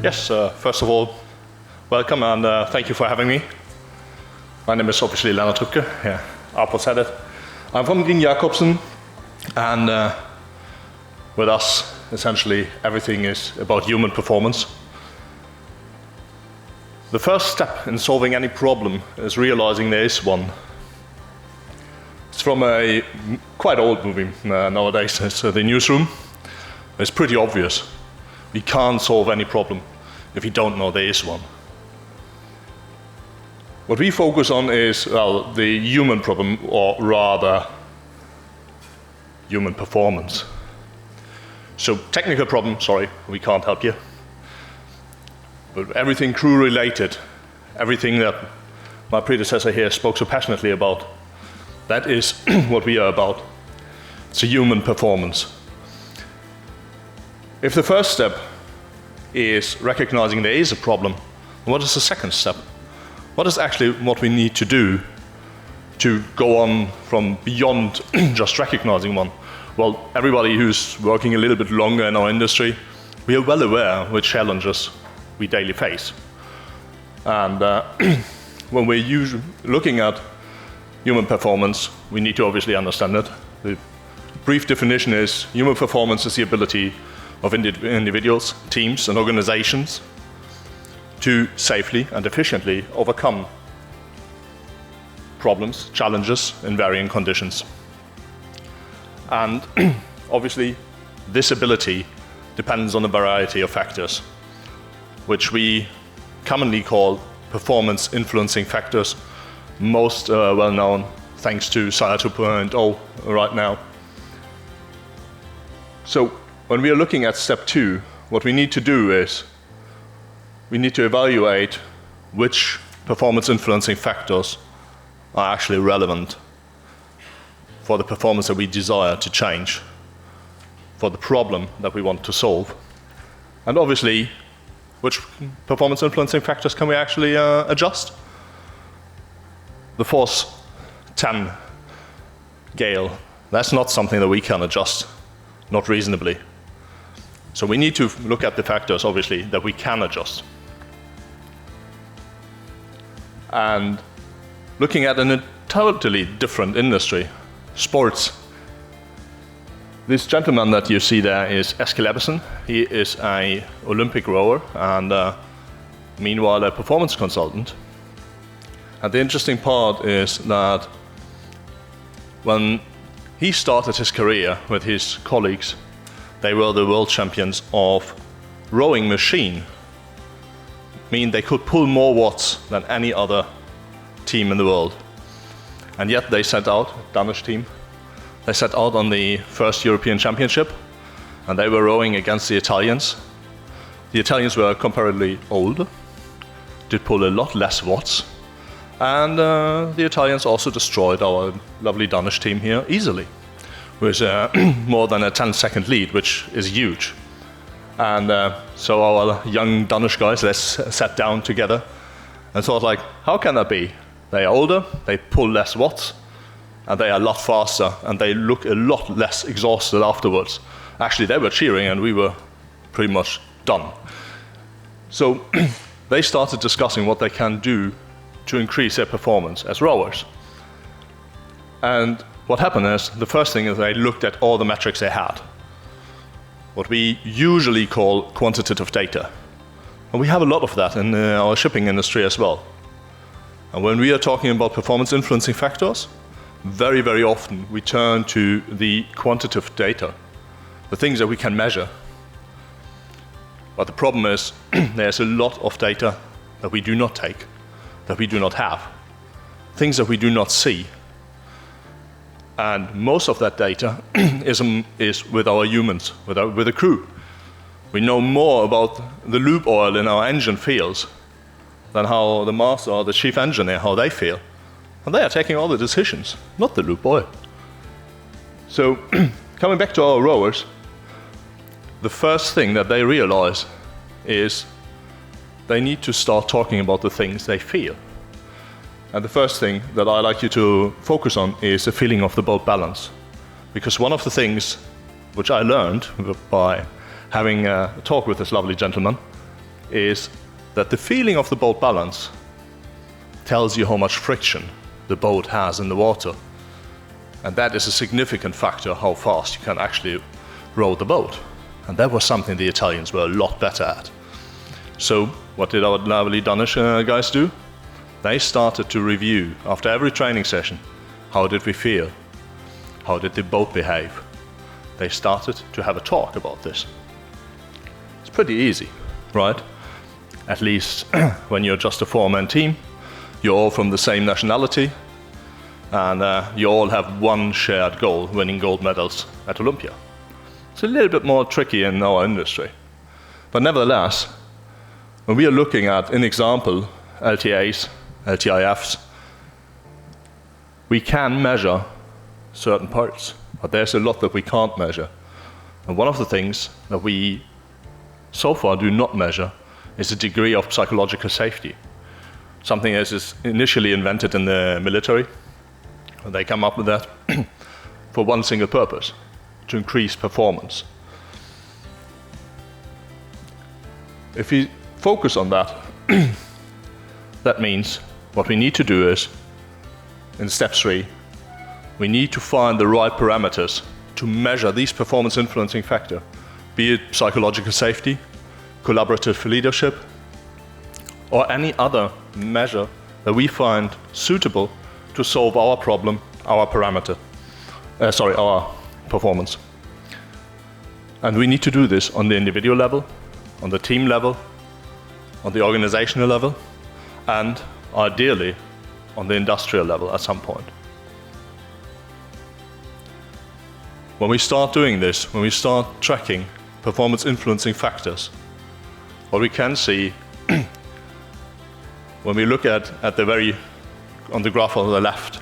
Yes, first of all, welcome and thank you for having me. My name is obviously Lennart Ripke. Yeah, Arpo said it. I'm from Jakobsen, and with us, essentially, everything is about human performance. The first step in solving any problem is realizing there is one. It's from a quite old movie nowadays. It's The Newsroom. It's pretty obvious. We can't solve any problem if we don't know there is one. What we focus on is, well, the human problem, or rather, human performance. So technical problem, sorry, we can't help you. But everything crew related, everything that my predecessor here spoke so passionately about, that is what we are about. It's a human performance. If the first step is recognizing there is a problem, what is the second step? What is actually what we need to do to go on from beyond just recognizing one? Well, everybody who's working a little bit longer in our industry, we are well aware which challenges we daily face. And when we're looking at human performance, we need to obviously understand it. The brief definition is human performance is the ability of individuals, teams, and organizations to safely and efficiently overcome problems, challenges in varying conditions. And obviously, this ability depends on a variety of factors, which we commonly call performance influencing factors, most well known thanks to SAIA 2.0 right now. So when we are looking at step 2, what we need to do is we need to evaluate which performance influencing factors are actually relevant for the performance that we desire to change, for the problem that we want to solve. And obviously, which performance influencing factors can we actually adjust? The force 10 gale, that's not something that we can adjust, not reasonably. So we need to look at the factors, obviously, that we can adjust. And looking at a totally different industry, sports. This gentleman that you see there is Jakobsen. He is an Olympic rower and meanwhile a performance consultant. And the interesting part is that when he started his career with his colleagues, they were the world champions of rowing machine. Mean they could pull more watts than any other team in the world. And yet they set out, Danish team, they set out on the first European Championship, and they were rowing against the Italians. The Italians were comparatively older, did pull a lot less watts, and the Italians also destroyed our lovely Danish team here easily, with more than a 10-second lead, which is huge. And so our young Danish guys, they sat down together and thought, like, how can that be? They are older, they pull less watts, and they are a lot faster, and they look a lot less exhausted afterwards. Actually, they were cheering, and we were pretty much done. So they started discussing what they can do to increase their performance as rowers. And what happened is, the first thing is they looked at all the metrics they had, what we usually call quantitative data. And we have a lot of that in our shipping industry as well. And when we are talking about performance influencing factors, very, very often we turn to the quantitative data, the things that we can measure. But the problem is, there's a lot of data that we do not take, that we do not have, things that we do not see. And most of that data is with our humans, with the crew. We know more about the lube oil in our engine feels than how the master or the chief engineer, how they feel. And they are taking all the decisions, not the lube oil. So, coming back to our rowers, the first thing that they realize is they need to start talking about the things they feel. And the first thing that I like you to focus on is the feeling of the boat balance. Because one of the things which I learned by having a talk with this lovely gentleman is that the feeling of the boat balance tells you how much friction the boat has in the water. And that is a significant factor how fast you can actually row the boat. And that was something the Italians were a lot better at. So what did our lovely Danish guys do? They started to review, after every training session, how did we feel? How did the boat behave? They started to have a talk about this. It's pretty easy, right? At least when you're just a four-man team, you're all from the same nationality, and you all have one shared goal, winning gold medals at Olympia. It's a little bit more tricky in our industry. But nevertheless, when we are looking at, in example, LTAs, LTIFs, we can measure certain parts, but there's a lot that we can't measure. And one of the things that we so far do not measure is the degree of psychological safety. Something that is initially invented in the military. They come up with that for one single purpose, to increase performance. If we focus on that, that means what we need to do is, in step 3, we need to find the right parameters to measure these performance influencing factors, be it psychological safety, collaborative leadership, or any other measure that we find suitable to solve our problem, our performance. And we need to do this on the individual level, on the team level, on the organizational level, and ideally on the industrial level at some point. When we start doing this, when we start tracking performance influencing factors, what we can see when we look at on the graph on the left,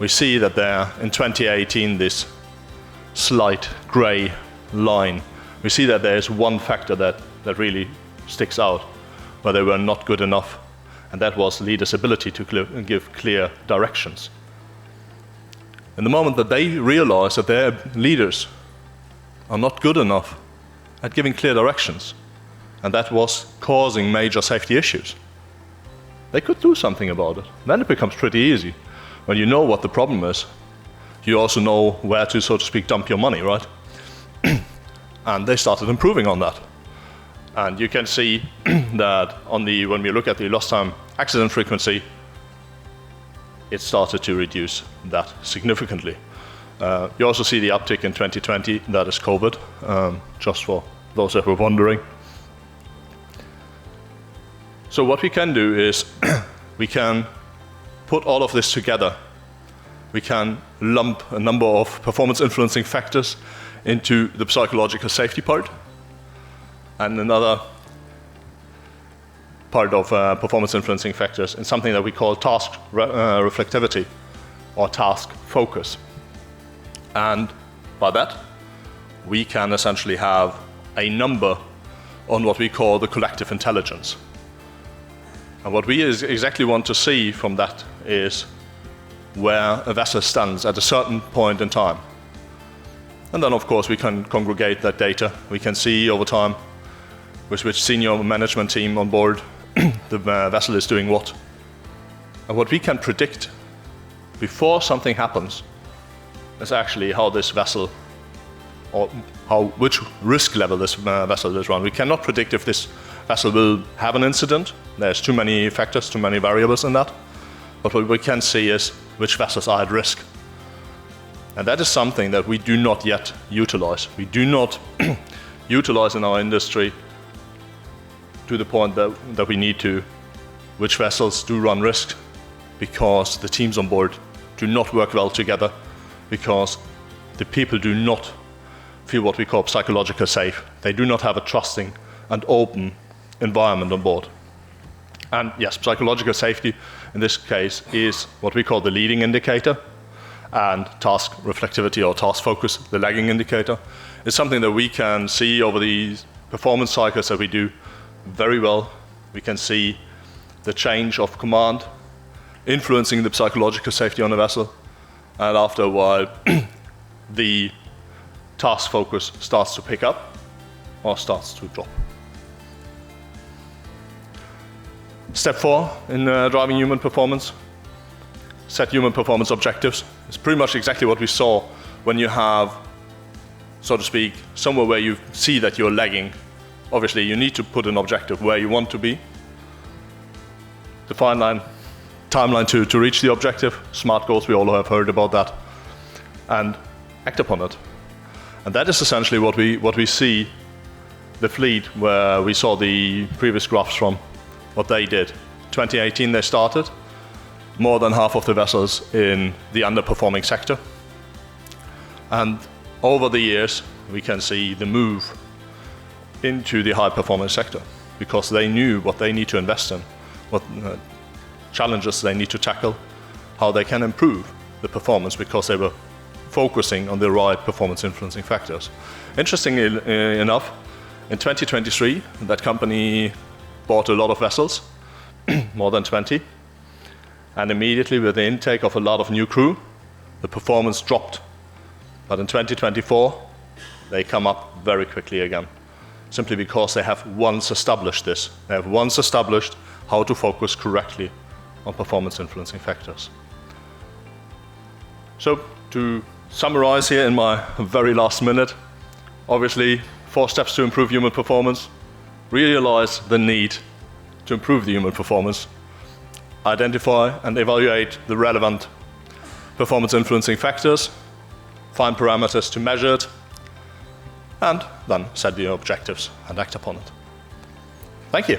we see that there in 2018 this slight gray line, we see that there is one factor that really sticks out, where they were not good enough, and that was leaders' ability to give clear directions. In the moment that they realized that their leaders are not good enough at giving clear directions, and that was causing major safety issues, they could do something about it. Then it becomes pretty easy. When you know what the problem is, you also know where to, so to speak, dump your money, right? And they started improving on that. And you can see that when we look at the lost time accident frequency, it started to reduce that significantly. You also see the uptick in 2020, that is COVID, just for those that were wondering. So what we can do is we can put all of this together. We can lump a number of performance influencing factors into the psychological safety part, and another part of performance influencing factors in something that we call task reflectivity or task focus. And by that, we can essentially have a number on what we call the collective intelligence. And what we exactly want to see from that is where a vessel stands at a certain point in time. And then, of course, we can congregate that data. We can see over time with which senior management team on board the vessel is doing what. And what we can predict before something happens is actually how this vessel, or which risk level this vessel is run. We cannot predict if this vessel will have an incident. There's too many factors, too many variables in that. But what we can see is which vessels are at risk. And that is something that we do not yet utilize. We do not utilize in our industry to the point that we need to, which vessels do run risk, because the teams on board do not work well together, because the people do not feel what we call psychological safe. They do not have a trusting and open environment on board. And yes, psychological safety in this case is what we call the leading indicator, and task reflectivity or task focus, the lagging indicator, is something that we can see over the performance cycles that we do very well. We can see the change of command influencing the psychological safety on a vessel, and after a while the task focus starts to pick up or starts to drop. Step 4 in driving human performance, set human performance objectives. It's pretty much exactly what we saw when you have, so to speak, somewhere where you see that you're lagging. Obviously, you need to put an objective where you want to be. Define timeline to reach the objective. SMART goals, we all have heard about that. And act upon it. And that is essentially what we see the fleet, where we saw the previous graphs from, what they did. 2018 they started, more than half of the vessels in the underperforming sector. And over the years, we can see the move into the high performance sector, because they knew what they need to invest in, what challenges they need to tackle, how they can improve the performance, because they were focusing on the right performance influencing factors. Interestingly enough, in 2023, that company bought a lot of vessels, more than 20, and immediately with the intake of a lot of new crew, the performance dropped. But in 2024, they come up very quickly again, simply because they have once established this. They have once established how to focus correctly on performance influencing factors. So to summarize here in my very last minute, obviously 4 steps to improve human performance. Realize the need to improve the human performance. Identify and evaluate the relevant performance influencing factors. Find parameters to measure it. And then set the objectives and act upon it. Thank you.